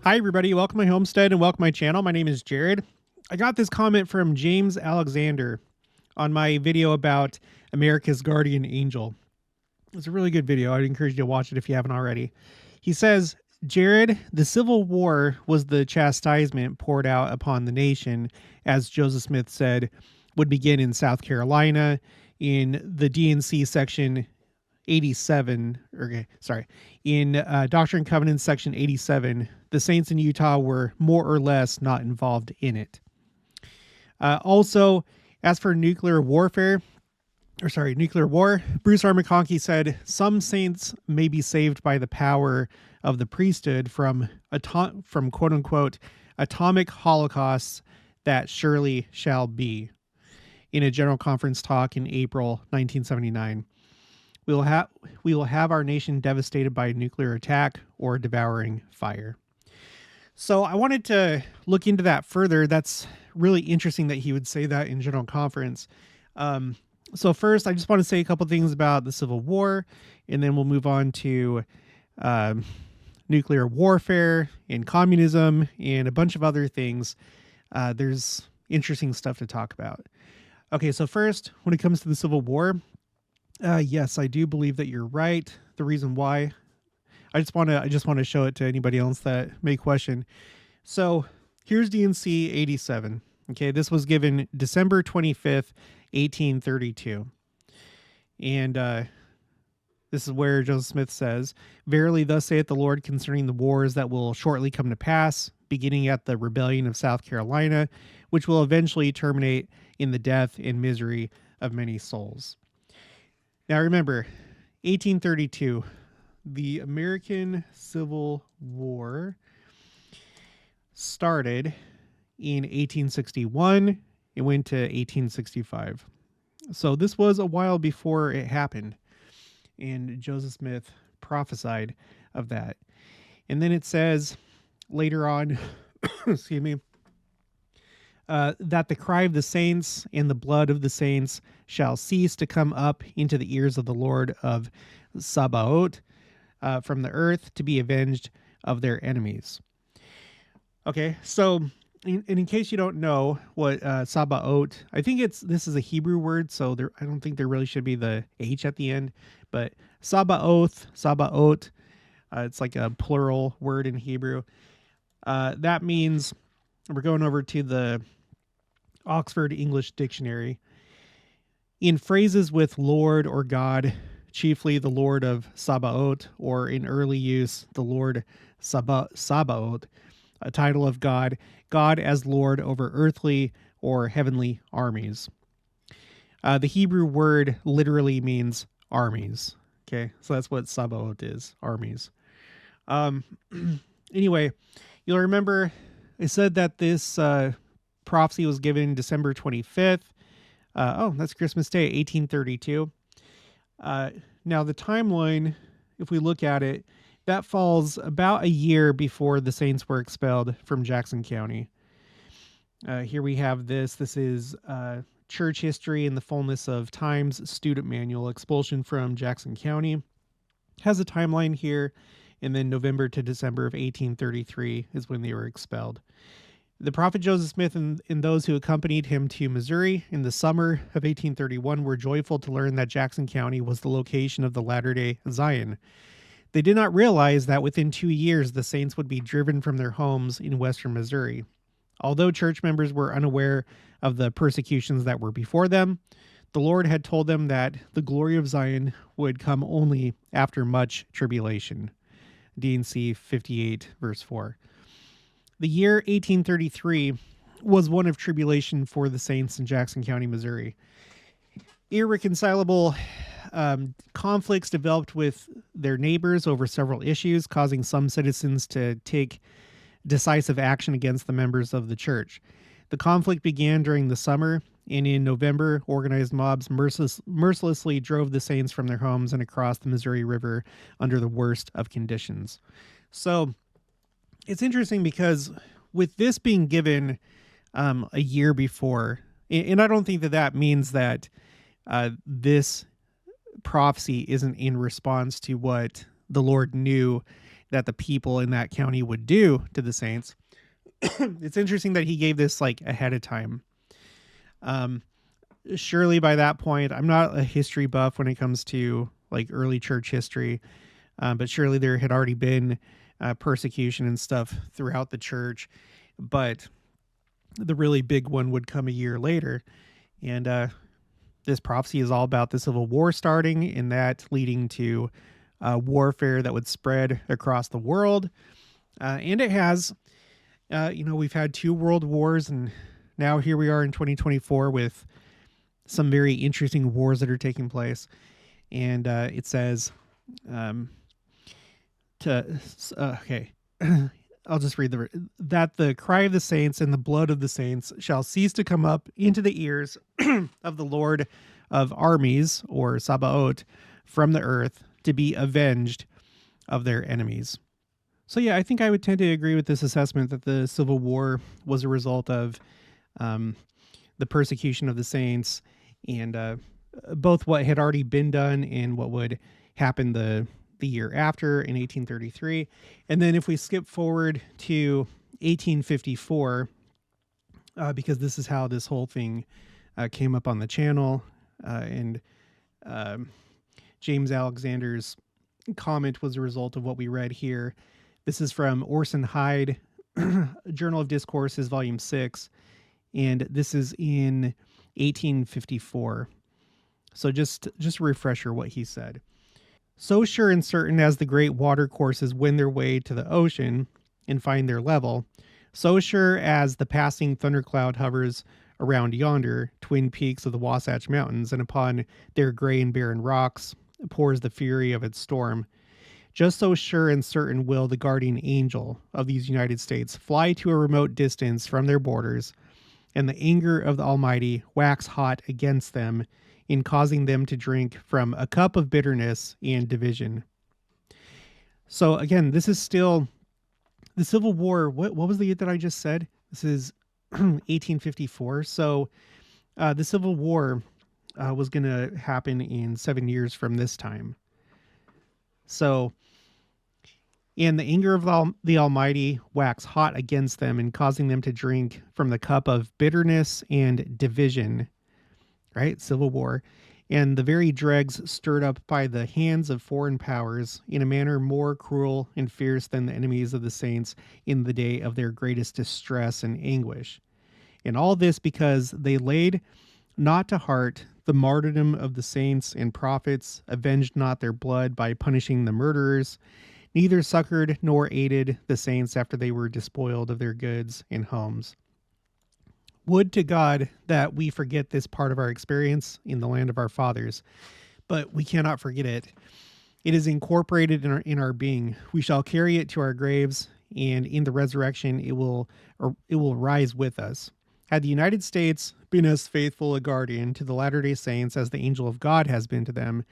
Hi, everybody. Welcome to my homestead and welcome to my channel. My name is Jared. I got this comment from James Alexander on my video about America's Guardian Angel. It's a really good video. I'd encourage you to watch it if you haven't already. He says, Jared, the Civil War was the chastisement poured out upon the nation, as Joseph Smith said, would begin in South Carolina in the DNC section 87, in Doctrine and Covenants section 87, the saints in Utah were more or less not involved in it. Also, as for nuclear war, Bruce R. McConkie said, some saints may be saved by the power of the priesthood from quote unquote atomic holocausts that surely shall be, in a general conference talk in April 1979. We will have our nation devastated by nuclear attack or devouring fire. So I wanted to look into that further. That's really interesting that he would say that in general conference. So first, I just want to say a couple things about the Civil War, and then we'll move on to nuclear warfare and communism and a bunch of other things. There's interesting stuff to talk about. Okay, so first, when it comes to the Civil War, yes, I do believe that you're right. The reason why, I just want to show it to anybody else that may question. So here's DNC 87. Okay, this was given December 25th, 1832. And this is where Joseph Smith says, verily thus saith the Lord concerning the wars that will shortly come to pass, beginning at the rebellion of South Carolina, which will eventually terminate in the death and misery of many souls. Now remember, 1832, the American Civil War started in 1861. It went to 1865. So this was a while before it happened. And Joseph Smith prophesied of that. And then it says later on, excuse me, that the cry of the saints and the blood of the saints shall cease to come up into the ears of the Lord of Sabaoth from the earth to be avenged of their enemies. Okay, so in case you don't know what Sabaoth, I think this is a Hebrew word, so I don't think there really should be the H at the end, but Sabaoth, it's like a plural word in Hebrew. That means, we're going over to the Oxford English Dictionary. In phrases with Lord or God, chiefly the Lord of Sabaoth, or in early use, the Lord Sabaoth, a title of God as Lord over earthly or heavenly armies. The Hebrew word literally means armies. Okay, so that's what Sabaoth is, armies. Anyway, you'll remember I said that this prophecy was given December 25th. That's Christmas Day, 1832. Now, the timeline, if we look at it, that falls about a year before the saints were expelled from Jackson County. Here we have this. This is Church History in the Fullness of Times Student Manual, Expulsion from Jackson County. Has a timeline here, and then November to December of 1833 is when they were expelled. The prophet Joseph Smith and those who accompanied him to Missouri in the summer of 1831 were joyful to learn that Jackson County was the location of the latter-day Zion. They did not realize that within 2 years the saints would be driven from their homes in western Missouri. Although church members were unaware of the persecutions that were before them, the Lord had told them that the glory of Zion would come only after much tribulation. DNC 58, verse 4. The year 1833 was one of tribulation for the saints in Jackson County, Missouri. Irreconcilable conflicts developed with their neighbors over several issues, causing some citizens to take decisive action against the members of the church. The conflict began during the summer, and in November, organized mobs mercilessly drove the saints from their homes and across the Missouri River under the worst of conditions. So it's interesting because with this being given a year before, and I don't think that means that this prophecy isn't in response to what the Lord knew that the people in that county would do to the saints. It's interesting that he gave this like ahead of time. Surely by that point, I'm not a history buff when it comes to like early church history, but surely there had already been persecution and stuff throughout the church. But the really big one would come a year later. And this prophecy is all about the Civil War starting and that leading to warfare that would spread across the world. And it has, we've had 2 world wars, and now here we are in 2024 with some very interesting wars that are taking place. And it says, okay, I'll just read that the cry of the saints and the blood of the saints shall cease to come up into the ears of the Lord of armies, or Sabaoth, from the earth, to be avenged of their enemies. So yeah, I think I would tend to agree with this assessment that the Civil War was a result of the persecution of the saints, and both what had already been done and what would happen the year after in 1833. And then if we skip forward to 1854, because this is how this whole thing came up on the channel, and James Alexander's comment was a result of what we read here. This is from Orson Hyde, Journal of Discourses, Volume 6, and this is in 1854. So just a refresher what he said. So sure and certain as the great water courses win their way to the ocean and find their level, so sure as the passing thundercloud hovers around yonder twin peaks of the Wasatch Mountains, and upon their gray and barren rocks pours the fury of its storm, just so sure and certain will the guardian angel of these United States fly to a remote distance from their borders, and the anger of the Almighty wax hot against them, in causing them to drink from a cup of bitterness and division. So again, this is still the Civil War. What was the year that I just said? This is 1854. So the Civil War was going to happen in 7 years from this time. So, and the anger of the Almighty wax hot against them, and causing them to drink from the cup of bitterness and division. Right? Civil War. And the very dregs stirred up by the hands of foreign powers in a manner more cruel and fierce than the enemies of the saints in the day of their greatest distress and anguish. And all this because they laid not to heart the martyrdom of the saints and prophets, avenged not their blood by punishing the murderers, neither succored nor aided the saints after they were despoiled of their goods and homes. Would to God that we forget this part of our experience in the land of our fathers, but we cannot forget it. It is incorporated in our being. We shall carry it to our graves, and in the resurrection it will rise with us. Had the United States been as faithful a guardian to the Latter-day Saints as the angel of God has been to them,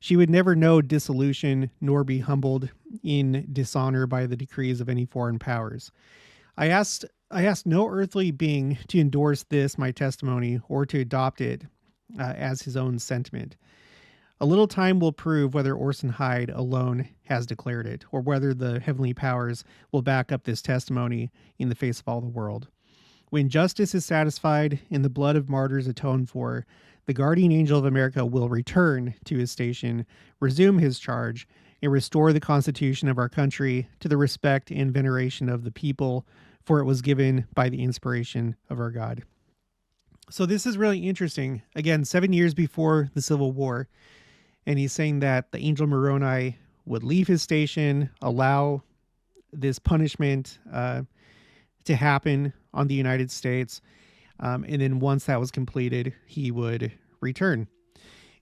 she would never know dissolution nor be humbled in dishonor by the decrees of any foreign powers. I asked no earthly being to endorse this, my testimony, or to adopt it as his own sentiment. A little time will prove whether Orson Hyde alone has declared it, or whether the heavenly powers will back up this testimony in the face of all the world. When justice is satisfied and the blood of martyrs atoned for, the guardian angel of America will return to his station, resume his charge, and restore the Constitution of our country to the respect and veneration of the people, for it was given by the inspiration of our God. So this is really interesting. Again, 7 years before the Civil War, and he's saying that the angel Moroni would leave his station, allow this punishment to happen on the United States, and then once that was completed, he would return.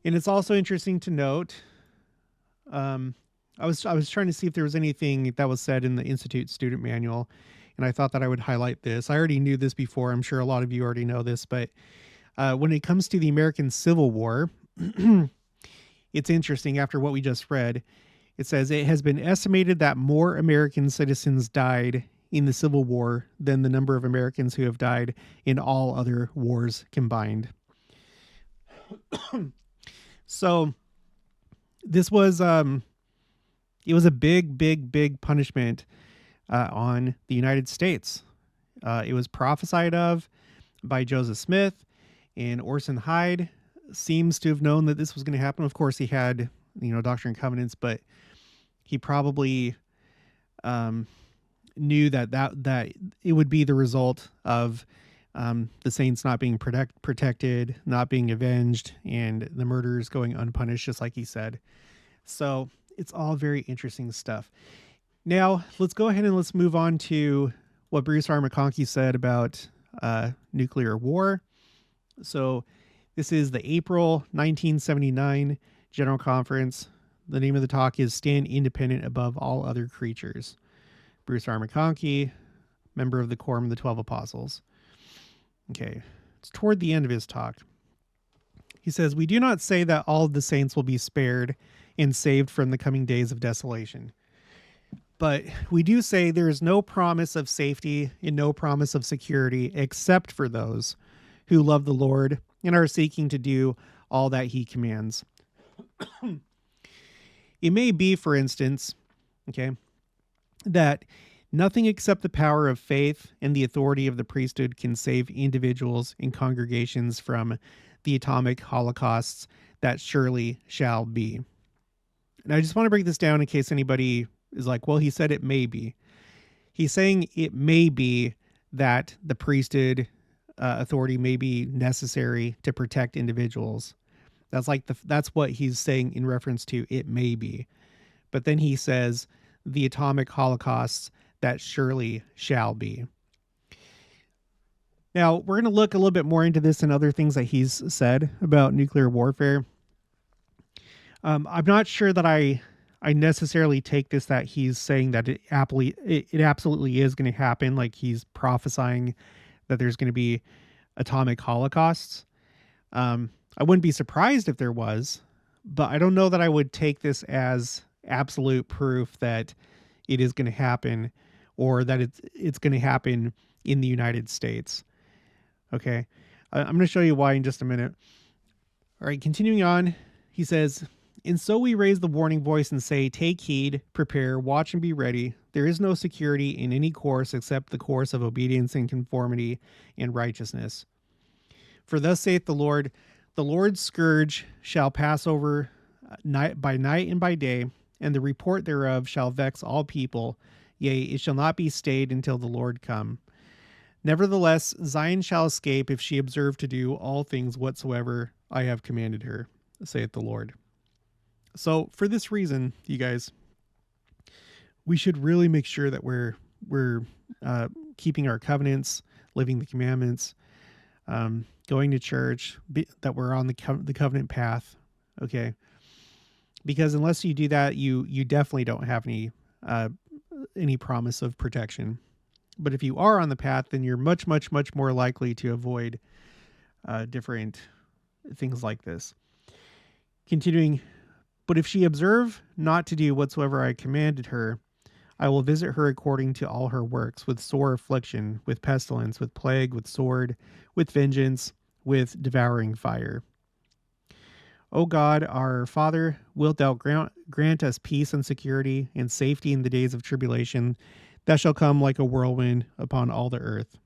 And it's also interesting to note, I was trying to see if there was anything that was said in the Institute student manual, and I thought that I would highlight this. I already knew this before. I'm sure a lot of you already know this, but when it comes to the American Civil War, it's interesting. After what we just read, it says it has been estimated that more American citizens died in the Civil War than the number of Americans who have died in all other wars combined. So this was, it was a big, big, big punishment on the United States. It was prophesied of by Joseph Smith, and Orson Hyde seems to have known that this was going to happen. Of course, he had, Doctrine and Covenants, but he probably knew that it would be the result of the saints not being protected, not being avenged, and the murderers going unpunished, just like he said. So it's all very interesting stuff. Now, let's go ahead and let's move on to what Bruce R. McConkie said about nuclear war. So this is the April 1979 General Conference. The name of the talk is Stand Independent Above All Other Creatures. Bruce R. McConkie, member of the Quorum of the 12 Apostles. Okay, it's toward the end of his talk. He says, "We do not say that all of the saints will be spared and saved from the coming days of desolation. But we do say there is no promise of safety and no promise of security except for those who love the Lord and are seeking to do all that he commands." It may be, for instance, that nothing except the power of faith and the authority of the priesthood can save individuals and congregations from the atomic holocausts that surely shall be. And I just want to break this down in case anybody is like, well, he said it may be. He's saying it may be that the priesthood authority may be necessary to protect individuals. That's what he's saying in reference to it may be. But then he says the atomic holocausts that surely shall be. Now, we're going to look a little bit more into this and other things that he's said about nuclear warfare. I'm not sure that I necessarily take this that he's saying that it absolutely is going to happen, like he's prophesying that there's going to be atomic holocausts. I wouldn't be surprised if there was, but I don't know that I would take this as absolute proof that it is going to happen or that it's going to happen in the United States. Okay, I'm going to show you why in just a minute. All right, continuing on, he says, "And so we raise the warning voice and say, take heed, prepare, watch, and be ready. There is no security in any course except the course of obedience and conformity and righteousness. For thus saith the Lord's scourge shall pass over by night and by day, and the report thereof shall vex all people. Yea, it shall not be stayed until the Lord come. Nevertheless, Zion shall escape if she observe to do all things whatsoever I have commanded her, saith the Lord." So for this reason, you guys, we should really make sure that we're keeping our covenants, living the commandments, going to church, that we're on the covenant path. Okay. Because unless you do that, you definitely don't have any promise of protection. But if you are on the path, then you're much, much, much more likely to avoid different things like this. Continuing, "But if she observe not to do whatsoever I commanded her, I will visit her according to all her works, with sore affliction, with pestilence, with plague, with sword, with vengeance, with devouring fire. O God, our Father, wilt thou grant us peace and security and safety in the days of tribulation that shall come like a whirlwind upon all the earth?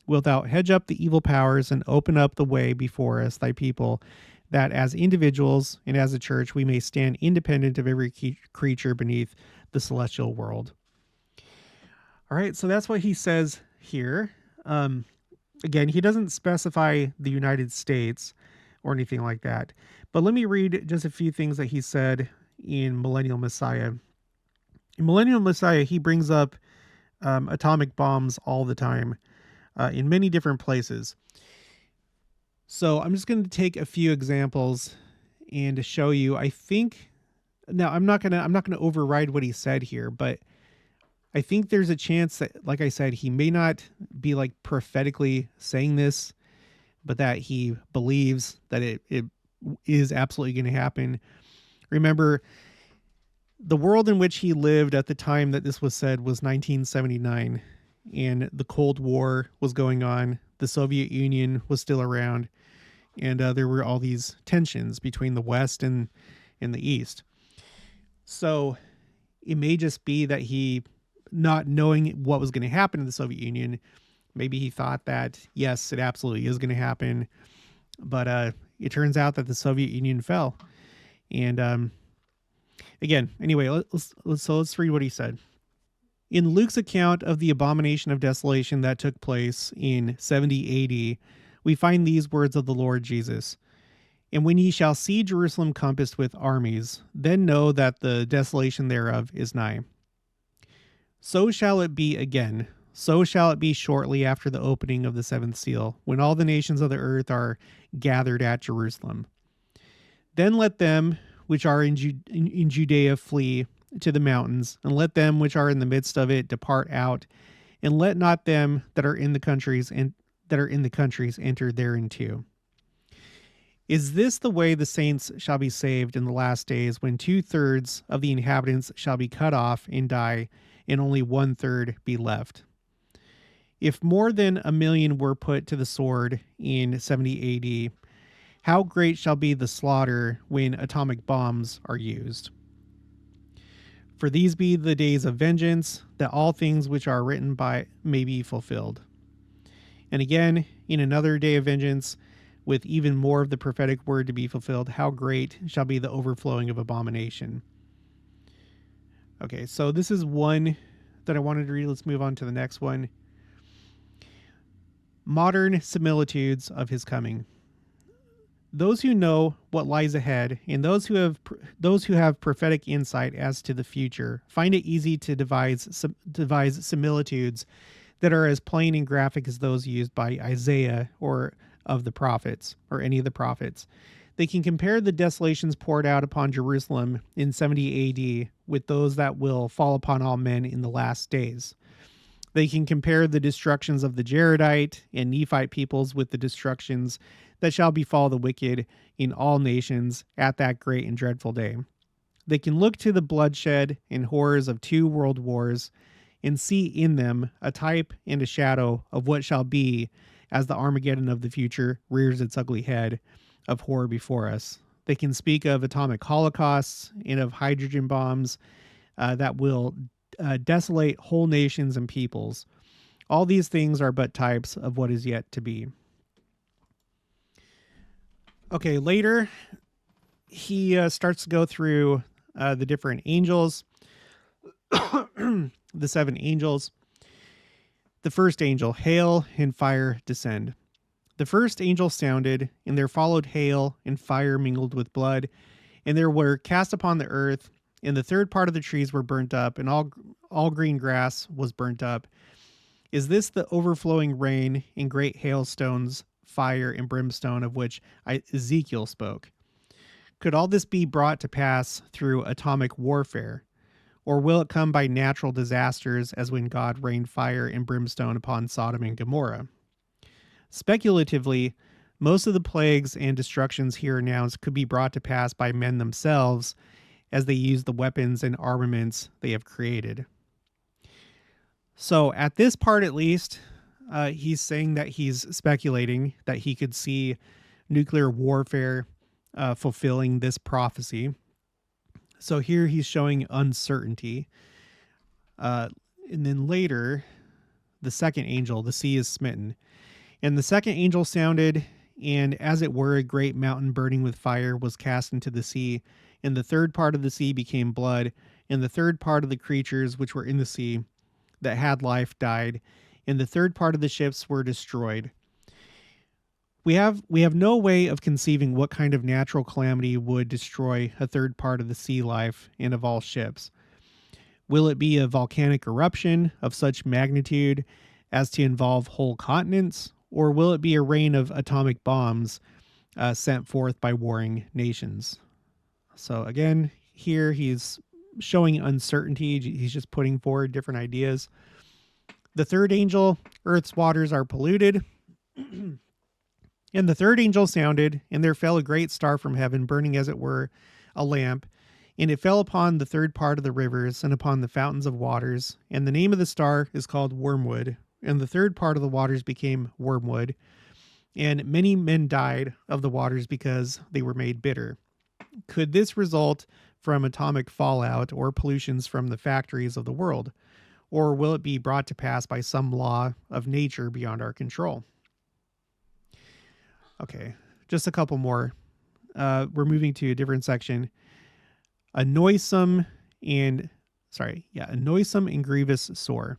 Wilt thou hedge up the evil powers and open up the way before us, thy people, that as individuals and as a church we may stand independent of every creature beneath the celestial world." All right, so that's what he says here. Again, he doesn't specify the United States or anything like that. But let me read just a few things that he said in Millennial Messiah. In Millennial Messiah, he brings up atomic bombs all the time in many different places. So I'm just going to take a few examples and to show you. I think now I'm not gonna override what he said here, but I think there's a chance that, like I said, he may not be like prophetically saying this, but that he believes that it is absolutely going to happen. Remember, the world in which he lived at the time that this was said was 1979, and the Cold War was going on. The Soviet Union was still around, and there were all these tensions between the West and the East. So it may just be that he, not knowing what was going to happen in the Soviet Union, maybe he thought that, yes, it absolutely is going to happen. But it turns out that the Soviet Union fell. And again, anyway, let's read what he said. In Luke's account of the abomination of desolation that took place in 70 AD, we find these words of the Lord Jesus. And when ye shall see Jerusalem compassed with armies, then know that the desolation thereof is nigh. So shall it be again. So shall it be shortly after the opening of the seventh seal, when all the nations of the earth are gathered at Jerusalem. Then let them which are in Judea flee to the mountains, and let them which are in the midst of it depart out, and let not them that are in the countries enter thereinto. Is this the way the saints shall be saved in the last days, when 2/3 of the inhabitants shall be cut off and die, and only 1/3 be left? If more than 1 million were put to the sword in 70 AD, how great shall be the slaughter when atomic bombs are used? For these be the days of vengeance, that all things which are written by may be fulfilled. And again, in another day of vengeance, with even more of the prophetic word to be fulfilled, how great shall be the overflowing of abomination. Okay, so this is one that I wanted to read. Let's move on to the next one. Modern similitudes of his coming. Those who know what lies ahead, and those who have prophetic insight as to the future, find it easy to devise similitudes that are as plain and graphic as those used by Isaiah or of the prophets, or any of the prophets. They can compare the desolations poured out upon Jerusalem in 70 AD with those that will fall upon all men in the last days. They can compare the destructions of the Jaredite and Nephite peoples with the destructions that shall befall the wicked in all nations at that great and dreadful day. They can look to the bloodshed and horrors of 2 world wars and see in them a type and a shadow of what shall be as the Armageddon of the future rears its ugly head of horror before us. They can speak of atomic holocausts and of hydrogen bombs that will desolate whole nations and peoples. All these things are but types of what is yet to be. Okay, later he starts to go through the different angels, the 7 angels. The first angel, hail and fire descend. The first angel sounded, and there followed hail and fire mingled with blood, and there were cast upon the earth, and the third part of the trees were burnt up, and all green grass was burnt up. Is this the overflowing rain and great hailstones, fire and brimstone of which Ezekiel spoke? Could all this be brought to pass through atomic warfare? Or will it come by natural disasters, as when God rained fire and brimstone upon Sodom and Gomorrah? Speculatively, most of the plagues and destructions here announced could be brought to pass by men themselves, as they use the weapons and armaments they have created. So at this part, at least, he's saying that he's speculating that he could see nuclear warfare fulfilling this prophecy. So here he's showing uncertainty. And then later, the second angel, the sea is smitten. And the second angel sounded, and as it were, a great mountain burning with fire was cast into the sea. And the third part of the sea became blood. And the third part of the creatures which were in the sea that had life died. And the third part of the ships were destroyed. We have no way of conceiving what kind of natural calamity would destroy a third part of the sea life and of all ships. Will it be a volcanic eruption of such magnitude as to involve whole continents, or will it be a rain of atomic bombs sent forth by warring nations? So again, here he's showing uncertainty. He's just putting forward different ideas. The third angel, earth's waters are polluted. And the third angel sounded, and there fell a great star from heaven, burning as it were a lamp, and it fell upon the third part of the rivers and upon the fountains of waters. And the name of the star is called Wormwood, and the third part of the waters became wormwood, and many men died of the waters because they were made bitter. Could this result from atomic fallout or pollutions from the factories of the world? Or will it be brought to pass by some law of nature beyond our control? Okay, just a couple more. We're moving to a different section. A noisome and grievous sore.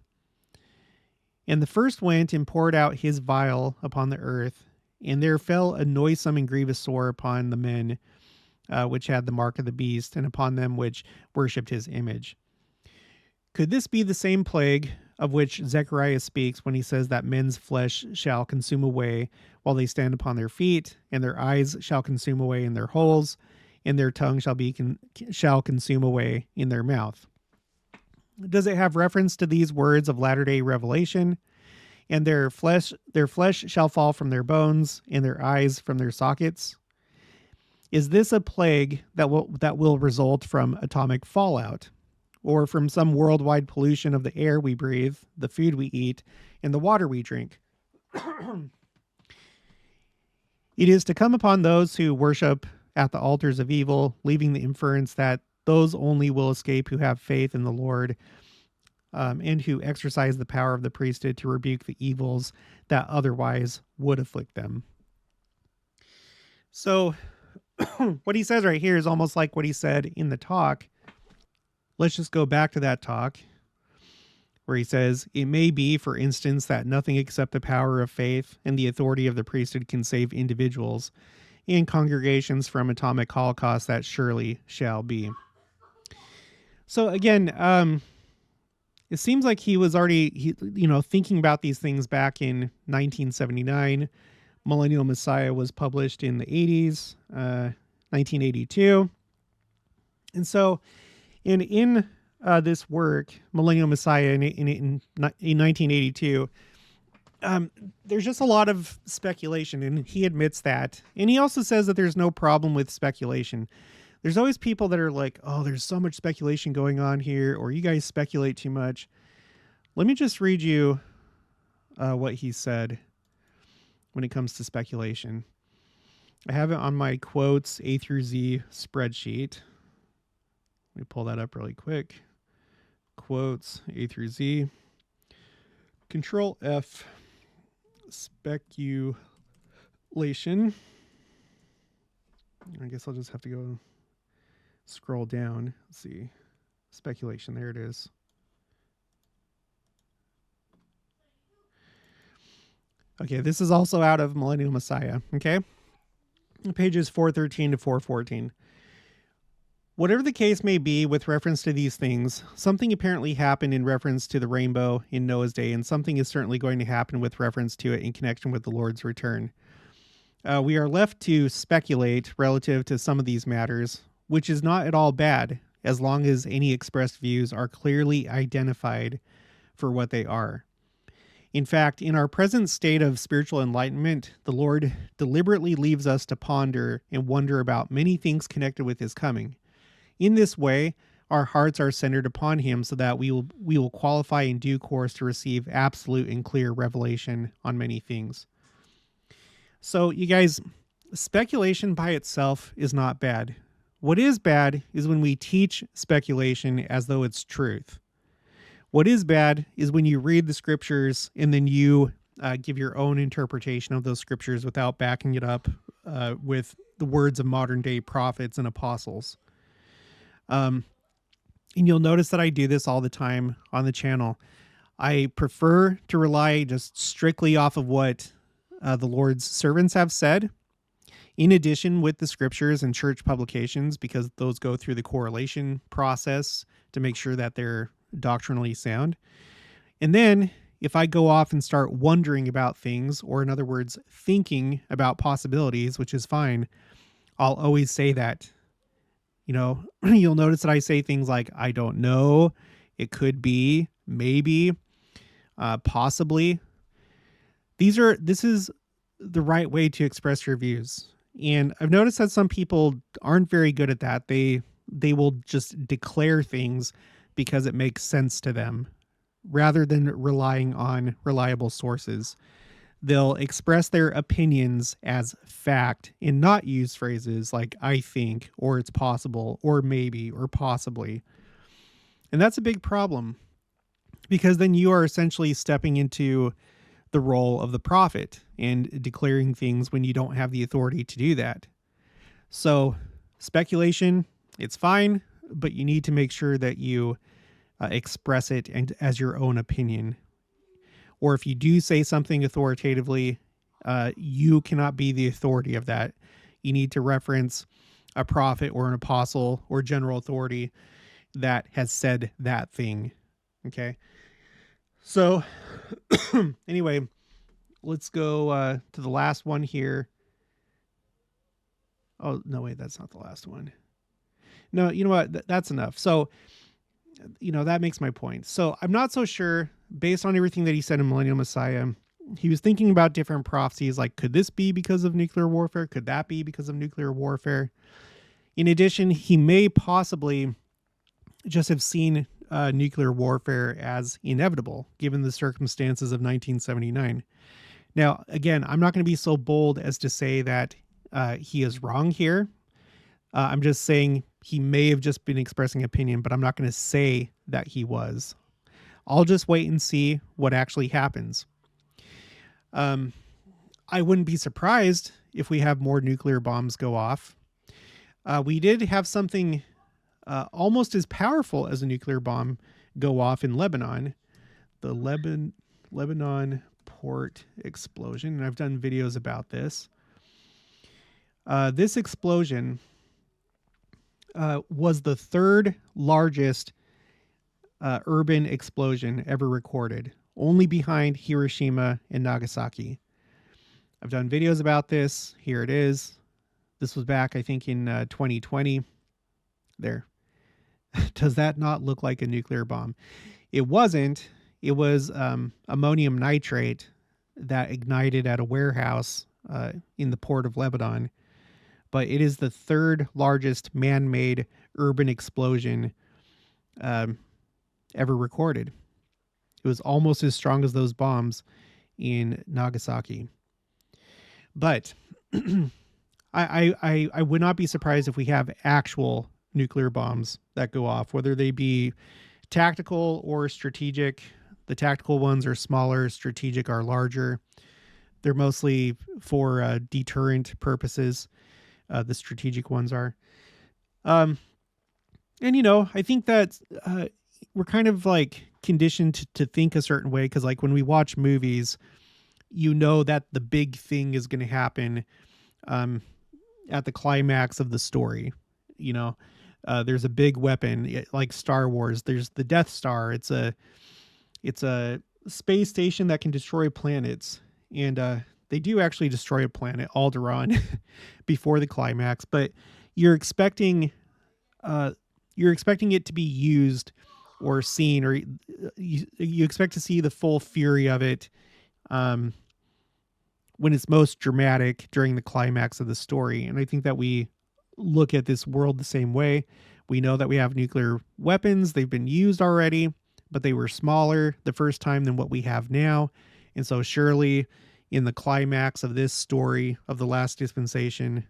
And the first went and poured out his vial upon the earth, and there fell a noisome and grievous sore upon the men which had the mark of the beast, and upon them which worshipped his image. Could this be the same plague of which Zechariah speaks when he says that men's flesh shall consume away while they stand upon their feet, and their eyes shall consume away in their holes, and their tongue shall consume away in their mouth? Does it have reference to these words of latter-day revelation? And their flesh shall fall from their bones, and their eyes from their sockets? Is this a plague that will result from atomic fallout, or from some worldwide pollution of the air we breathe, the food we eat, and the water we drink? It is to come upon those who worship at the altars of evil, leaving the inference that those only will escape who have faith in the Lord, and who exercise the power of the priesthood to rebuke the evils that otherwise would afflict them. So what he says right here is almost like what he said in the talk. Let's just go back to that talk where he says, it may be, for instance, that nothing except the power of faith and the authority of the priesthood can save individuals and congregations from atomic holocaust that surely shall be. So again, it seems like he was already, thinking about these things back in 1979. Millennial Messiah was published in the 80s, 1982. And so in this work, Millennial Messiah in 1982, there's just a lot of speculation, and he admits that. And he also says that there's no problem with speculation. There's always people that are like, oh, there's so much speculation going on here, or you guys speculate too much. Let me just read you what he said when it comes to speculation. I have it on my quotes A through Z spreadsheet. Let me pull that up really quick. Quotes A through Z. Control F. Speculation. I guess I'll just have to go scroll down. Let's see. Speculation. There it is. Okay, this is also out of Millennial Messiah. Okay. Pages 413 to 414. Whatever the case may be with reference to these things, something apparently happened in reference to the rainbow in Noah's day, and something is certainly going to happen with reference to it in connection with the Lord's return. We are left to speculate relative to some of these matters, which is not at all bad, as long as any expressed views are clearly identified for what they are. In fact, in our present state of spiritual enlightenment, the Lord deliberately leaves us to ponder and wonder about many things connected with his coming. In this way, our hearts are centered upon him so that we will qualify in due course to receive absolute and clear revelation on many things. So, you guys, speculation by itself is not bad. What is bad is when we teach speculation as though it's truth. What is bad is when you read the scriptures and then you give your own interpretation of those scriptures without backing it up with the words of modern day prophets and apostles. And you'll notice that I do this all the time on the channel. I prefer to rely just strictly off of what the Lord's servants have said, in addition with the scriptures and church publications, because those go through the correlation process to make sure that they're doctrinally sound. And then if I go off and start wondering about things, or in other words, thinking about possibilities, which is fine, I'll always say that. You'll notice that I say things like, I don't know, it could be, maybe, possibly. This is the right way to express your views. And I've noticed that some people aren't very good at that. They will just declare things because it makes sense to them, rather than relying on reliable sources. they'll express their opinions as fact and not use phrases like I think, or it's possible, or maybe, or possibly. And that's a big problem, because then you are essentially stepping into the role of the prophet and declaring things when you don't have the authority to do that. So speculation, it's fine, but you need to make sure that you express it and as your own opinion. Or if you do say something authoritatively, you cannot be the authority of that. You need to reference a prophet or an apostle or general authority that has said that thing. Okay. So anyway, let's go to the last one here. Oh, no, wait, that's not the last one. No, you know what? That's enough. So, that makes my point. So I'm not so sure, based on everything that he said in Millennial Messiah, he was thinking about different prophecies. Like, could this be because of nuclear warfare? Could that be because of nuclear warfare? In addition, he may possibly just have seen nuclear warfare as inevitable, given the circumstances of 1979. Now, again, I'm not going to be so bold as to say that he is wrong here. I'm just saying he may have just been expressing opinion, but I'm not going to say that he was. I'll just wait and see what actually happens. I wouldn't be surprised if we have more nuclear bombs go off. We did have something almost as powerful as a nuclear bomb go off in Lebanon, the Lebanon port explosion. And I've done videos about this. This explosion was the third largest urban explosion ever recorded, only behind Hiroshima and Nagasaki. I've done videos about this. Here it is. This was back, I think, in 2020. There. Does that not look like a nuclear bomb? It wasn't. It was ammonium nitrate that ignited at a warehouse in the port of Lebanon. But it is the third largest man-made urban explosion ever recorded. It was almost as strong as those bombs in Nagasaki. But I would not be surprised if we have actual nuclear bombs that go off, whether they be tactical or strategic. The tactical ones are smaller, strategic are larger. They're mostly for deterrent purposes. The strategic ones are. And, I think that we're kind of like conditioned to think a certain way, because like when we watch movies, that the big thing is going to happen at the climax of the story. There's a big weapon like Star Wars. There's the Death Star. It's a space station that can destroy planets. And they do actually destroy a planet, Alderaan, before the climax. But you're expecting it to be used or seen, or you expect to see the full fury of it when it's most dramatic during the climax of the story. And I think that we look at this world the same way. We know that we have nuclear weapons. They've been used already, but they were smaller the first time than what we have now. And so surely in the climax of this story of the last dispensation,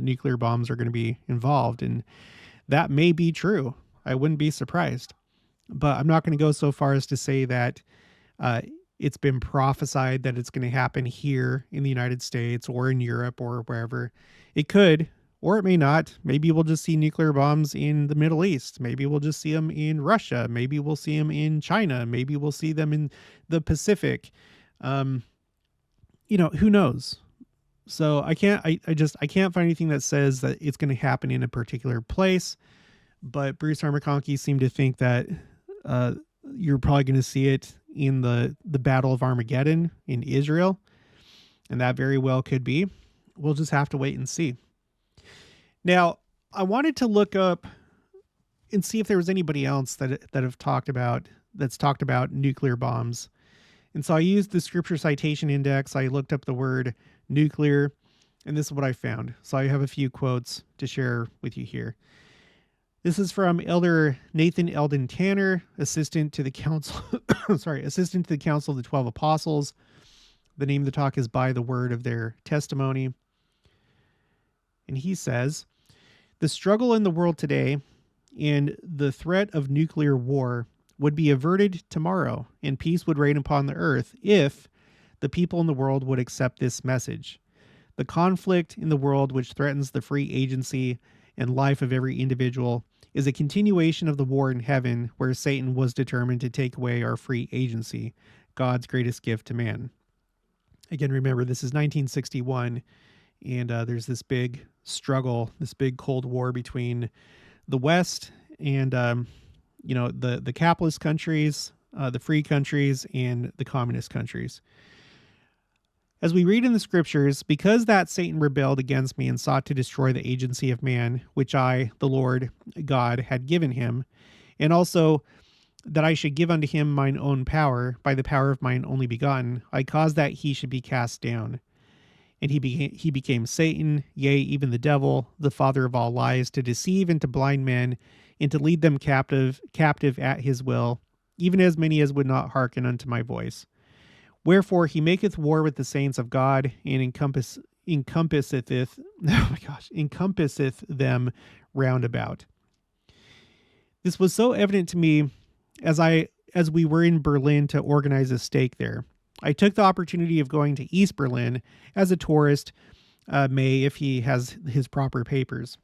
nuclear bombs are going to be involved. And that may be true. I wouldn't be surprised. But I'm not going to go so far as to say that it's been prophesied that it's going to happen here in the United States or in Europe or wherever. It could, or it may not. Maybe we'll just see nuclear bombs in the Middle East. Maybe we'll just see them in Russia. Maybe we'll see them in China. Maybe we'll see them in the Pacific. Who knows? So I can't find anything that says that it's going to happen in a particular place. But Bruce R. McConkie seemed to think that you're probably going to see it in the Battle of Armageddon in Israel. And that very well could be. We'll just have to wait and see. Now, I wanted to look up and see if there was anybody else that's talked about nuclear bombs. And so I used the scripture citation index. I looked up the word nuclear, and this is what I found. So I have a few quotes to share with you here. This is from Elder Nathan Eldon Tanner, assistant to the council, assistant to the Council of the 12 Apostles, The name of the talk is By the Word of Their Testimony. And he says, the struggle in the world today and the threat of nuclear war would be averted tomorrow, and peace would reign upon the earth if the people in the world would accept this message. The conflict in the world which threatens the free agency and life of every individual is a continuation of the war in heaven, where Satan was determined to take away our free agency, God's greatest gift to man. Again, remember, this is 1961, and there's this big struggle, this big Cold War between the West and, the capitalist countries, the free countries, and the communist countries. As we read in the scriptures, because that Satan rebelled against me and sought to destroy the agency of man, which I, the Lord God, had given him, and also that I should give unto him mine own power, by the power of mine only begotten, I caused that he should be cast down. And he became Satan, yea, even the devil, the father of all lies, to deceive and to blind men, and to lead them captive at his will, even as many as would not hearken unto my voice. Wherefore he maketh war with the saints of God, and encompasseth them round about. This was so evident to me as we were in Berlin to organize a stake there. I took the opportunity of going to East Berlin as a tourist may, if he has his proper papers.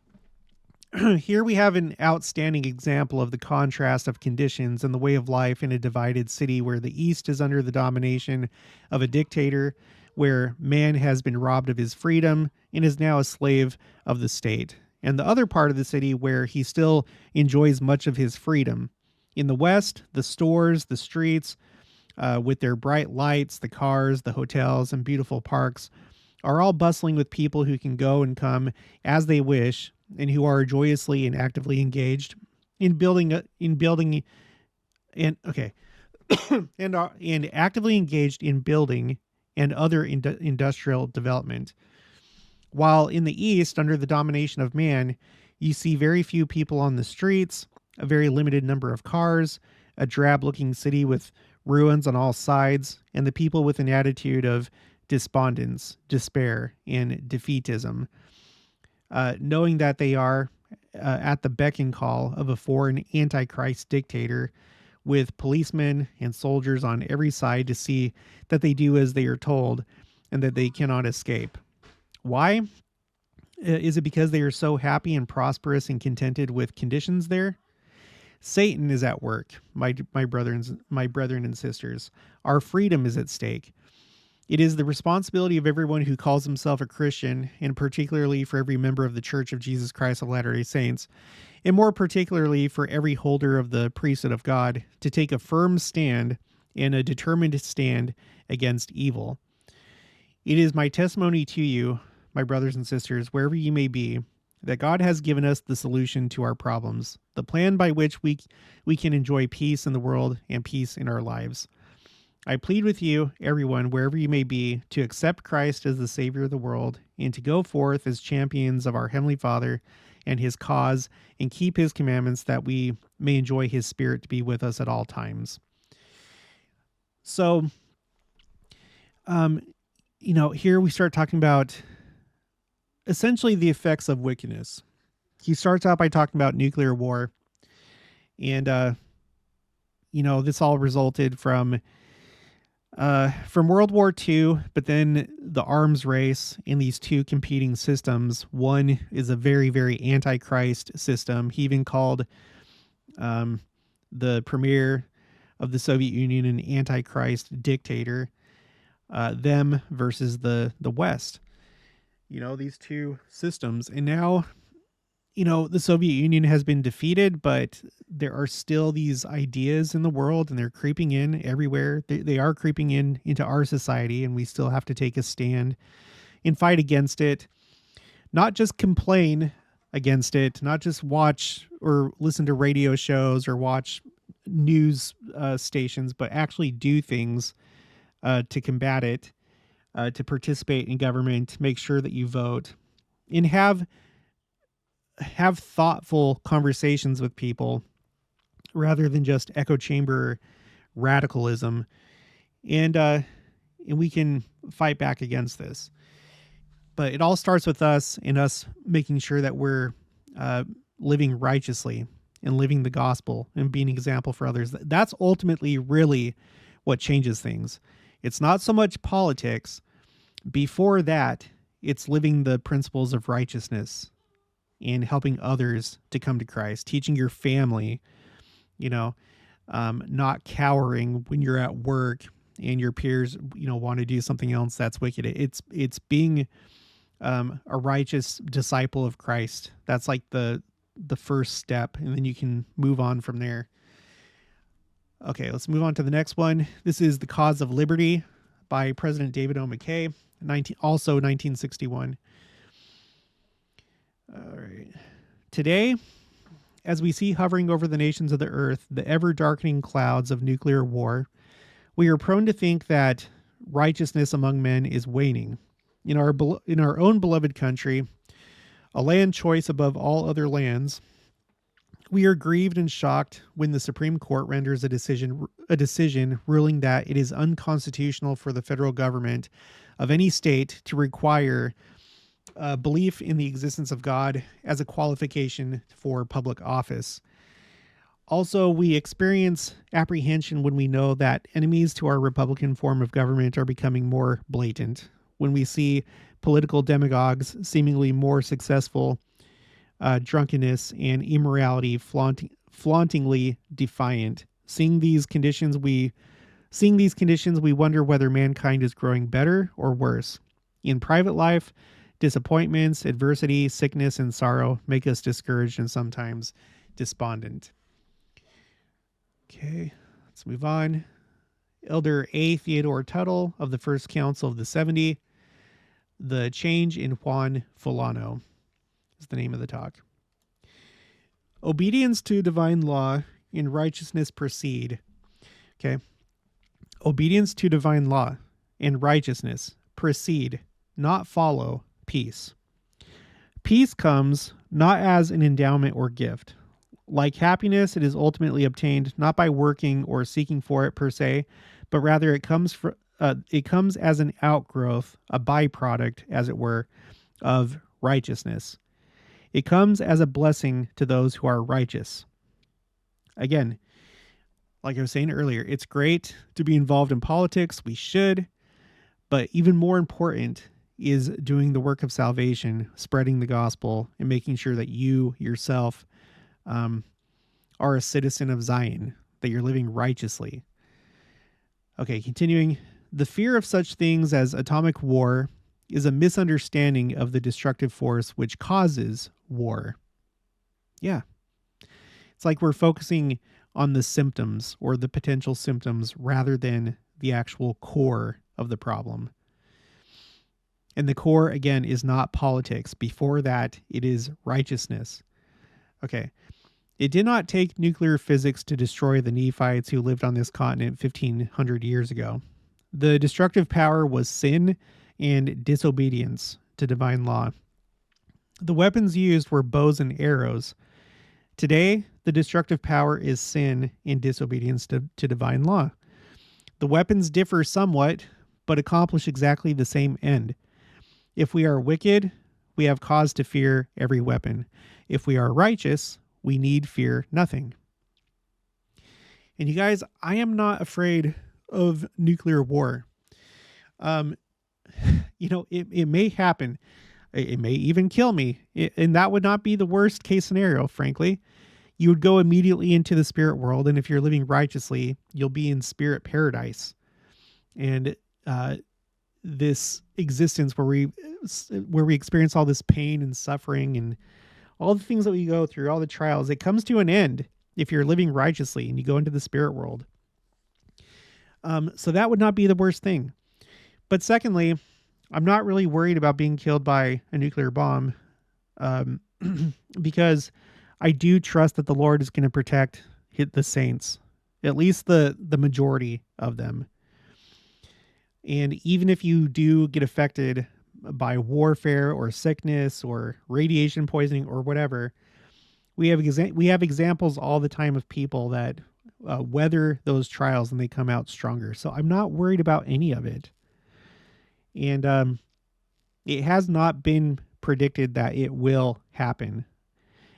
Here we have an outstanding example of the contrast of conditions and the way of life in a divided city where the East is under the domination of a dictator, where man has been robbed of his freedom and is now a slave of the state, and the other part of the city where he still enjoys much of his freedom. In the West, the stores, the streets, with their bright lights, the cars, the hotels, and beautiful parks, are all bustling with people who can go and come as they wish, and who are joyously and actively engaged in building and actively engaged in building and other industrial development. While in the East, under the domination of man, you see very few people on the streets, a very limited number of cars, a drab-looking city with ruins on all sides, and the people with an attitude of despondence, despair, and defeatism, knowing that they are at the beck and call of a foreign antichrist dictator with policemen and soldiers on every side to see that they do as they are told and that they cannot escape. Why? Is it because they are so happy and prosperous and contented with conditions there? Satan is at work, my brethren and sisters. Our freedom is at stake. It is the responsibility of everyone who calls himself a Christian, and particularly for every member of the Church of Jesus Christ of Latter-day Saints, and more particularly for every holder of the priesthood of God, to take a firm stand and a determined stand against evil. It is my testimony to you, my brothers and sisters, wherever you may be, that God has given us the solution to our problems, the plan by which we can enjoy peace in the world and peace in our lives. I plead with you, everyone, wherever you may be, to accept Christ as the Savior of the world and to go forth as champions of our Heavenly Father and His cause and keep His commandments, that we may enjoy His Spirit to be with us at all times. So, here we start talking about essentially the effects of wickedness. He starts out by talking about nuclear war. And, this all resulted from World War II, but then the arms race in these two competing systems. One is a very, very antichrist system. He even called the premier of the Soviet Union an antichrist dictator, them versus the West. These two systems. And now, the Soviet Union has been defeated, but there are still these ideas in the world, and they're creeping in everywhere. They are creeping into our society, and we still have to take a stand and fight against it. Not just complain against it, not just watch or listen to radio shows or watch news stations, but actually do things to combat it, to participate in government, make sure that you vote, and have thoughtful conversations with people rather than just echo chamber radicalism. And, and we can fight back against this. But it all starts with us and us making sure that we're living righteously and living the gospel and being an example for others. That's ultimately really what changes things. It's not so much politics. Before that, it's living the principles of righteousness and helping others to come to Christ, teaching your family, not cowering when you're at work and your peers, want to do something else that's wicked. It's being a righteous disciple of Christ. That's like the first step, and then you can move on from there. Okay, let's move on to the next one. This is The Cause of Liberty by President David O. McKay, also 1961. All right. Today, as we see hovering over the nations of the earth the ever-darkening clouds of nuclear war, we are prone to think that righteousness among men is waning. In our own beloved country, a land choice above all other lands, we are grieved and shocked when the Supreme Court renders a decision ruling that it is unconstitutional for the federal government of any state to require belief in the existence of God as a qualification for public office. Also, we experience apprehension when we know that enemies to our Republican form of government are becoming more blatant, when we see political demagogues seemingly more successful, drunkenness and immorality flauntingly defiant. Seeing these conditions, we wonder whether mankind is growing better or worse. In private life, disappointments, adversity, sickness, and sorrow make us discouraged and sometimes despondent. Okay, let's move on. Elder A. Theodore Tuttle of the First Council of the 70, The Change in Juan Fulano is the name of the talk. Obedience to divine law and righteousness proceed. Okay. Obedience to divine law and righteousness proceed, not follow, peace. Peace comes not as an endowment or gift. Like happiness, it is ultimately obtained not by working or seeking for it per se, but rather it comes as an outgrowth, a byproduct, as it were, of righteousness. It comes as a blessing to those who are righteous. Again, like I was saying earlier, it's great to be involved in politics. We should. But even more important is doing the work of salvation, spreading the gospel, and making sure that you yourself are a citizen of Zion, that you're living righteously. Okay, continuing. The fear of such things as atomic war is a misunderstanding of the destructive force which causes war. Yeah. It's like we're focusing on the symptoms or the potential symptoms rather than the actual core of the problem. And the core, again, is not politics. Before that, it is righteousness. Okay. It did not take nuclear physics to destroy the Nephites who lived on this continent 1,500 years ago. The destructive power was sin and disobedience to divine law. The weapons used were bows and arrows. Today, the destructive power is sin and disobedience to divine law. The weapons differ somewhat, but accomplish exactly the same end. If we are wicked, we have cause to fear every weapon. If we are righteous, we need fear nothing. And you guys, I am not afraid of nuclear war. It may happen. It may even kill me. And that would not be the worst case scenario, frankly. You would go immediately into the spirit world. And if you're living righteously, you'll be in spirit paradise. And this existence where we experience all this pain and suffering and all the things that we go through, all the trials, it comes to an end if you're living righteously and you go into the spirit world. So that would not be the worst thing. But secondly, I'm not really worried about being killed by a nuclear bomb because I do trust that the Lord is going to protect the saints, at least the majority of them. And even if you do get affected by warfare or sickness or radiation poisoning or whatever, we have examples all the time of people that weather those trials and they come out stronger. So I'm not worried about any of it. And it has not been predicted that it will happen.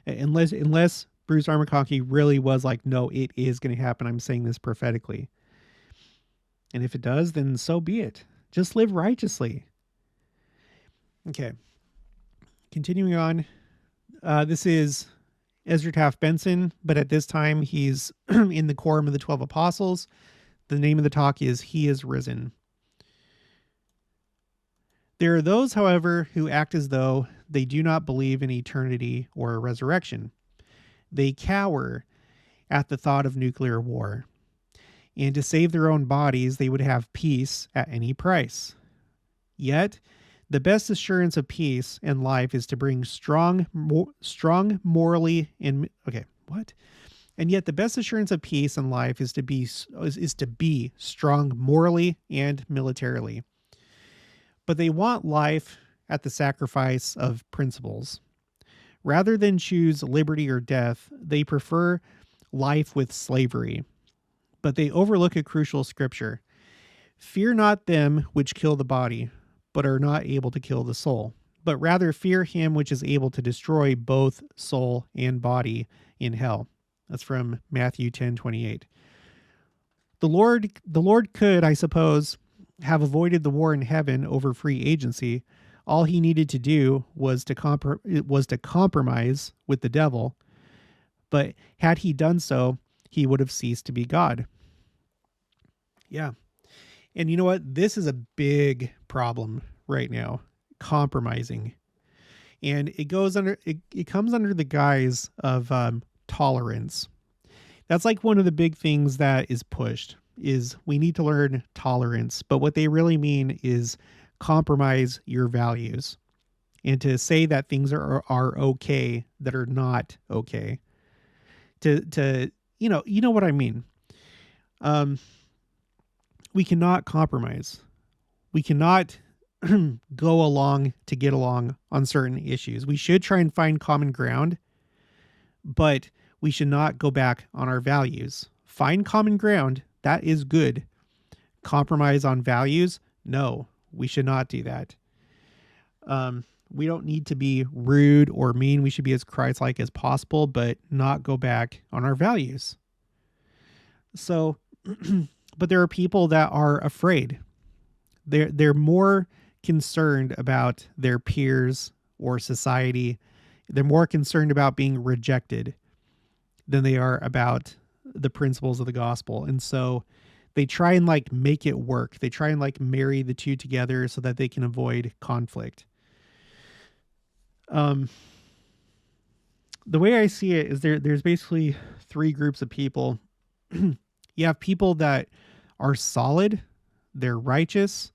Unless Bruce R. McConkie really was like, no, it is going to happen. I'm saying this prophetically. And if it does, then so be it. Just live righteously. Okay. Continuing on. This is Ezra Taft Benson, but at this time he's in the quorum of the 12 apostles. The name of the talk is He is Risen. There are those, however, who act as though they do not believe in eternity or a resurrection. They cower at the thought of nuclear war. And to save their own bodies, they would have peace at any price. Yet, the best assurance of peace and life is to bring strong morally and okay, what? And yet, the best assurance of peace and life is to be strong morally and militarily. But they want life at the sacrifice of principles. Rather than choose liberty or death, they prefer life with slavery. But they overlook a crucial scripture. Fear not them which kill the body, but are not able to kill the soul, but rather fear him which is able to destroy both soul and body in hell. That's from Matthew 10:28. The Lord could, I suppose, have avoided the war in heaven over free agency. All he needed to do was to compromise with the devil. But had he done so, he would have ceased to be God. Yeah. And you know what? This is a big problem right now, compromising. And it comes under the guise of tolerance. That's like one of the big things that is pushed is we need to learn tolerance. But what they really mean is compromise your values and to say that things are okay that are not okay. To you know what I mean. We cannot compromise. We cannot go along to get along on certain issues. We should try and find common ground, but we should not go back on our values. Find common ground. That is good. Compromise on values? No, we should not do that. We don't need to be rude or mean. We should be as Christ-like as possible, but not go back on our values. So, but there are people that are afraid. They're more concerned about their peers or society. They're more concerned about being rejected than they are about the principles of the gospel. And so they try and like make it work. They try and like marry the two together so that they can avoid conflict. The way I see it is there's basically three groups of people. You have people that are solid, they're righteous,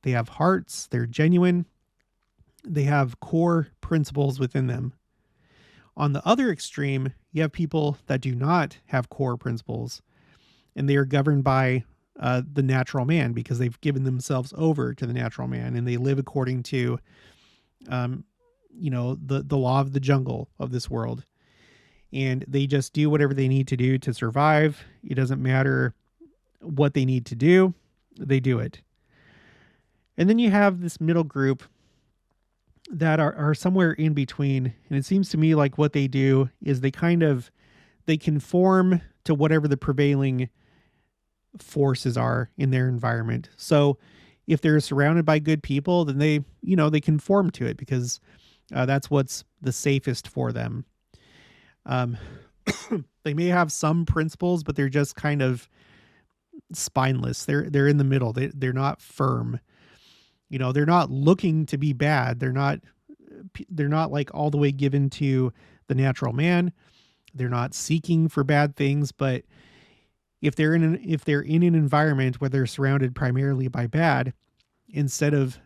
they have hearts, they're genuine, they have core principles within them. On the other extreme, you have people that do not have core principles, and they are governed by the natural man because they've given themselves over to the natural man, and they live according to, the law of the jungle of this world. And they just do whatever they need to do to survive. It doesn't matter what they need to do. They do it. And then you have this middle group that are somewhere in between. And it seems to me like what they do is they conform to whatever the prevailing forces are in their environment. So if they're surrounded by good people, then they conform to it because that's what's the safest for them. They may have some principles, but they're just kind of spineless. They're in the middle. They're not firm. They're not looking to be bad. They're not like all the way given to the natural man. They're not seeking for bad things, but if they're in an environment where they're surrounded primarily by bad, instead of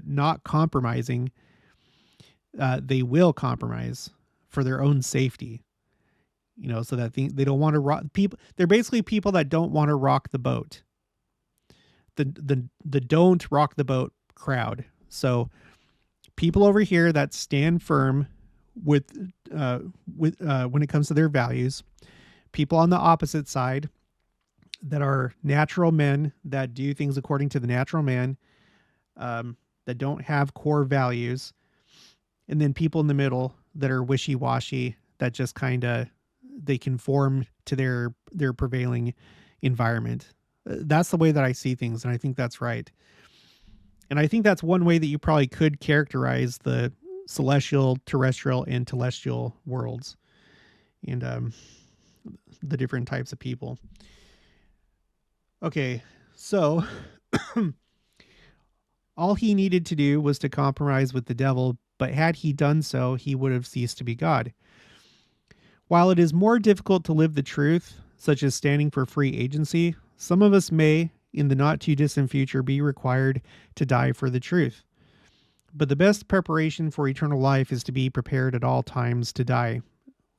not compromising, they will compromise for their own safety, so that they don't want to rock people. They're basically people that don't want to rock the boat. The don't rock the boat crowd. So people over here that stand firm with when it comes to their values, people on the opposite side that are natural men that do things according to the natural man, that don't have core values, and then people in the middle that are wishy-washy, that just kind of they conform to their prevailing environment. That's the way that I see things, and I think that's right. And I think that's one way that you probably could characterize the celestial, terrestrial, and telestial worlds, and the different types of people. Okay, so all he needed to do was to compromise with the devil, but had he done so, he would have ceased to be God. While it is more difficult to live the truth, such as standing for free agency, some of us may, in the not too distant future, be required to die for the truth. But the best preparation for eternal life is to be prepared at all times to die,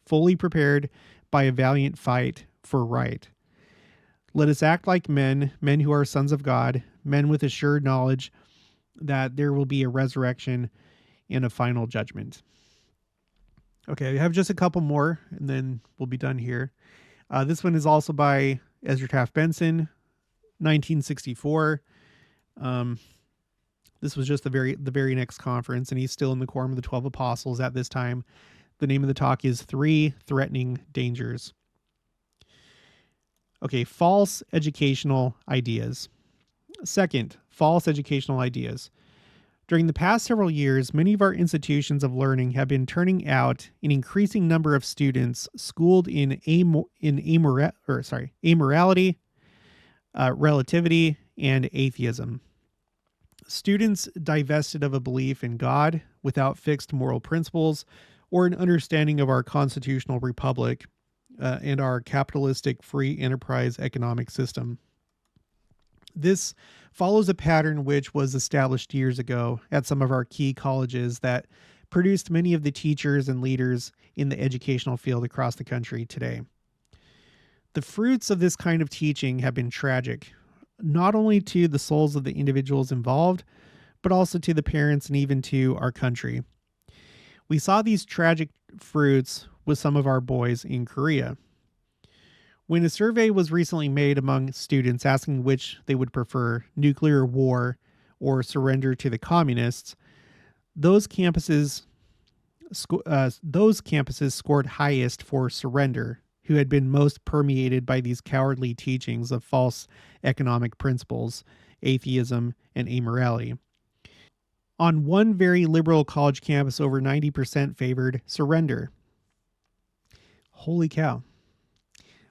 fully prepared by a valiant fight for right. Let us act like men who are sons of God, men with assured knowledge that there will be a resurrection and a final judgment. Okay, we have just a couple more, and then we'll be done here. This one is also by Ezra Taft Benson, 1964. This was just the very next conference, and he's still in the Quorum of the 12 Apostles at this time. The name of the talk is 3 Threatening Dangers. Okay, false educational ideas. Second, false educational ideas. During the past several years, many of our institutions of learning have been turning out an increasing number of students schooled in amorality, relativity, and atheism. Students divested of a belief in God, without fixed moral principles, or an understanding of our constitutional republic and our capitalistic free enterprise economic system. This follows a pattern which was established years ago at some of our key colleges that produced many of the teachers and leaders in the educational field across the country today. The fruits of this kind of teaching have been tragic, not only to the souls of the individuals involved, but also to the parents and even to our country. We saw these tragic fruits with some of our boys in Korea. When a survey was recently made among students asking which they would prefer, nuclear war or surrender to the communists, those campuses scored highest for surrender, who had been most permeated by these cowardly teachings of false economic principles, atheism, and amorality. On one very liberal college campus, over 90% favored surrender. Holy cow.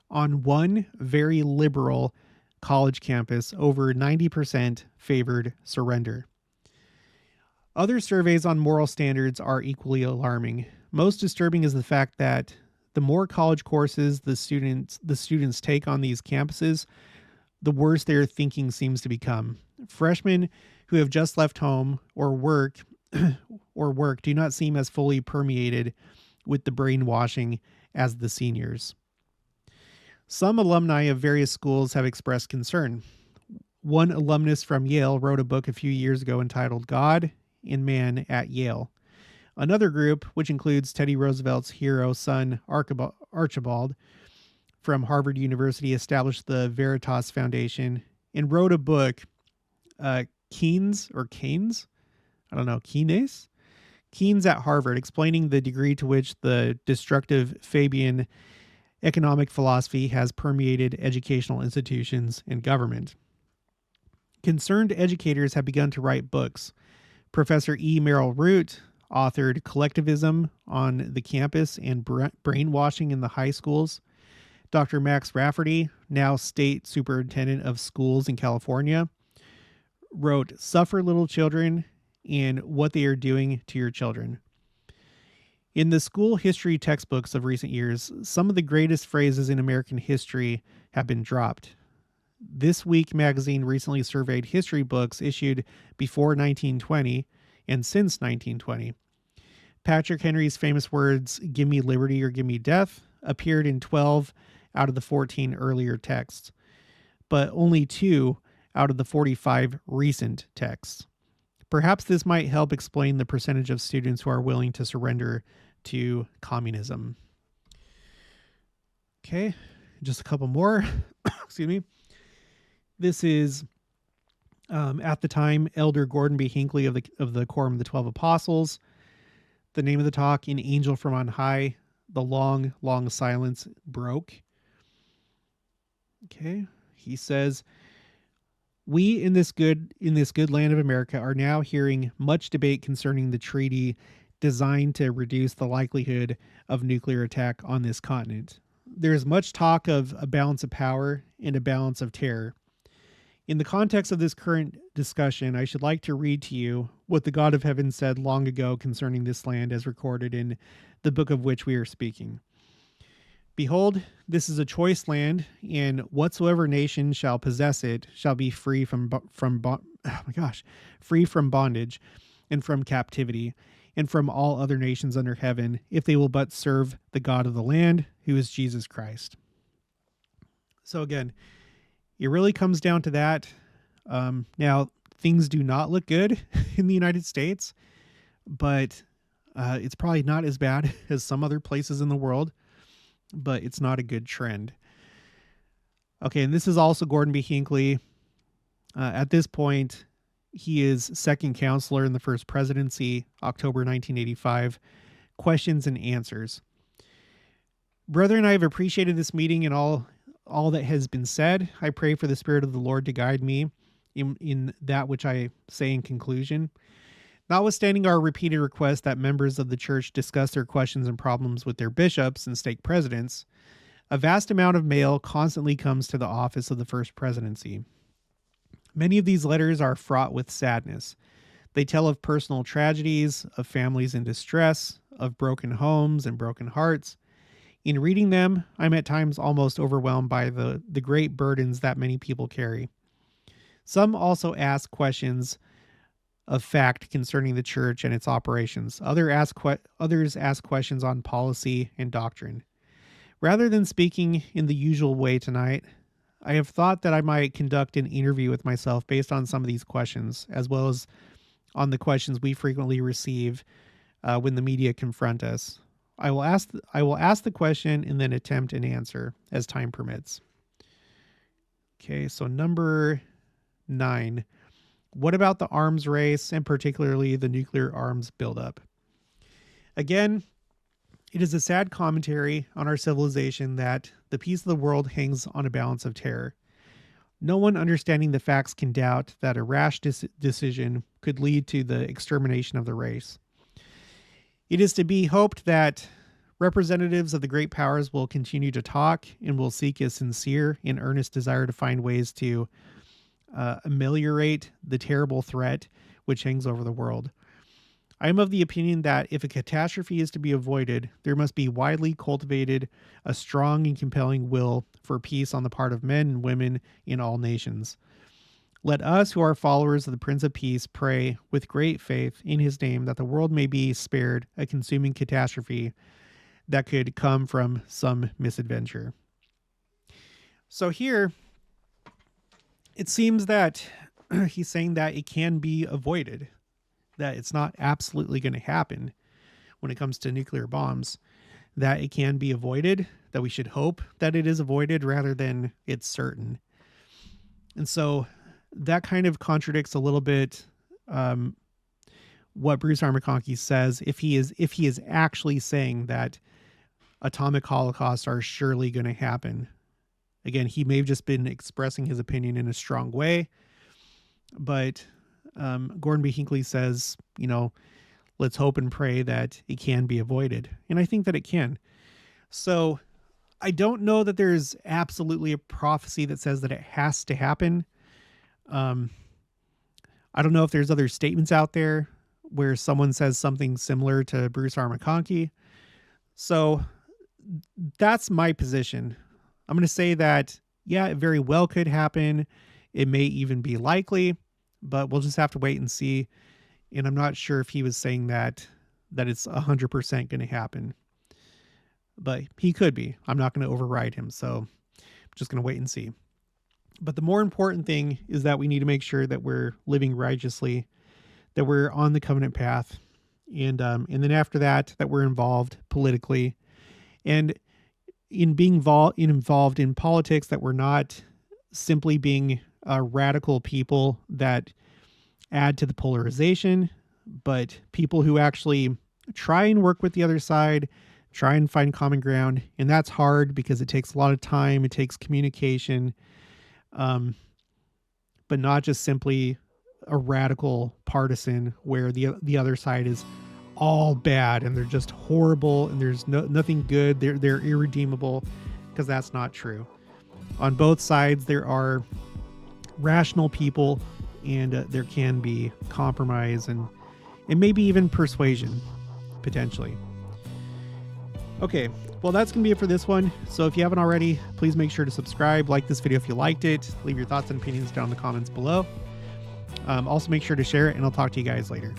On one very liberal college campus, over 90% favored surrender. Other surveys on moral standards are equally alarming. Most disturbing is the fact that the more college courses the students take on these campuses, the worse their thinking seems to become. Freshmen who have just left home or work do not seem as fully permeated with the brainwashing as the seniors. Some alumni of various schools have expressed concern. One alumnus from Yale wrote a book a few years ago entitled God and Man at Yale. Another group, which includes Teddy Roosevelt's hero son Archibald from Harvard University, established the Veritas Foundation and wrote a book, Keynes at Harvard, explaining the degree to which the destructive Fabian economic philosophy has permeated educational institutions and government. Concerned educators have begun to write books. Professor E. Merrill Root authored Collectivism on the Campus and Brainwashing in the High Schools. Dr. Max Rafferty, now State Superintendent of Schools in California, wrote Suffer Little Children and What They Are Doing to Your Children. In the school history textbooks of recent years, some of the greatest phrases in American history have been dropped. This Week magazine recently surveyed history books issued before 1920 and since 1920. Patrick Henry's famous words, "Give me liberty or give me death," appeared in 12 out of the 14 earlier texts, but only 2 out of the 45 recent texts. Perhaps this might help explain the percentage of students who are willing to surrender to communism. Okay, just a couple more. Excuse me. This is At the time, Elder Gordon B. Hinckley of the Quorum of the 12 Apostles. The name of the talk, An Angel from on High. The long, long silence broke. Okay. He says, we in this good land of America are now hearing much debate concerning the treaty designed to reduce the likelihood of nuclear attack on this continent. There is much talk of a balance of power and a balance of terror. In the context of this current discussion, I should like to read to you what the God of heaven said long ago concerning this land as recorded in the book of which we are speaking. Behold, this is a choice land, and whatsoever nation shall possess it shall be free from bondage and from captivity and from all other nations under heaven, if they will but serve the God of the land, who is Jesus Christ. So again, it really comes down to that. Now, things do not look good in the United States, but it's probably not as bad as some other places in the world, but it's not a good trend. Okay, and this is also Gordon B. Hinckley. At this point, he is second counselor in the first presidency, October 1985. Questions and answers. Brethren, I have appreciated this meeting and all that has been said. I pray for the Spirit of the Lord to guide me in that which I say in conclusion. Notwithstanding our repeated request that members of the church discuss their questions and problems with their bishops and stake presidents, a vast amount of mail constantly comes to the office of the first presidency. Many of these letters are fraught with sadness. They tell of personal tragedies, of families in distress, of broken homes and broken hearts. In reading them, I'm at times almost overwhelmed by the great burdens that many people carry. Some also ask questions of fact concerning the church and its operations. Others ask questions on policy and doctrine. Rather than speaking in the usual way tonight, I have thought that I might conduct an interview with myself based on some of these questions, as well as on the questions we frequently receive when the media confront us. I will ask the question and then attempt an answer as time permits. Okay, so number 9. What about the arms race and particularly the nuclear arms buildup? Again, it is a sad commentary on our civilization that the peace of the world hangs on a balance of terror. No one understanding the facts can doubt that a rash decision could lead to the extermination of the race. It is to be hoped that representatives of the great powers will continue to talk and will seek a sincere and earnest desire to find ways to ameliorate the terrible threat which hangs over the world. I am of the opinion that if a catastrophe is to be avoided, there must be widely cultivated a strong and compelling will for peace on the part of men and women in all nations. Let us who are followers of the Prince of Peace pray with great faith in his name that the world may be spared a consuming catastrophe that could come from some misadventure. So here, it seems that he's saying that it can be avoided, that it's not absolutely going to happen when it comes to nuclear bombs, that it can be avoided, that we should hope that it is avoided rather than it's certain. And so that kind of contradicts a little bit what Bruce R. McConkie says if he is actually saying that atomic holocausts are surely going to happen. Again, he may have just been expressing his opinion in a strong way, but Gordon B. Hinckley says, let's hope and pray that it can be avoided. And I think that it can. So I don't know that there's absolutely a prophecy that says that it has to happen. I don't know if there's other statements out there where someone says something similar to Bruce R. McConkie. So that's my position. I'm going to say that, yeah, it very well could happen. It may even be likely, but we'll just have to wait and see. And I'm not sure if he was saying that it's 100% going to happen, but he could be. I'm not going to override him. So I'm just going to wait and see. But the more important thing is that we need to make sure that we're living righteously, that we're on the covenant path. And then after that we're involved politically, and in being involved in politics, that we're not simply being radical people that add to the polarization, but people who actually try and work with the other side, try and find common ground. And that's hard because it takes a lot of time. It takes communication, but not just simply a radical partisan where the other side is all bad and they're just horrible and there's nothing good. They're irredeemable, because that's not true. On both sides, there are rational people, and there can be compromise and maybe even persuasion, potentially. Okay, well, that's going to be it for this one. So if you haven't already, please make sure to subscribe, like this video if you liked it, leave your thoughts and opinions down in the comments below. Also, make sure to share it, and I'll talk to you guys later.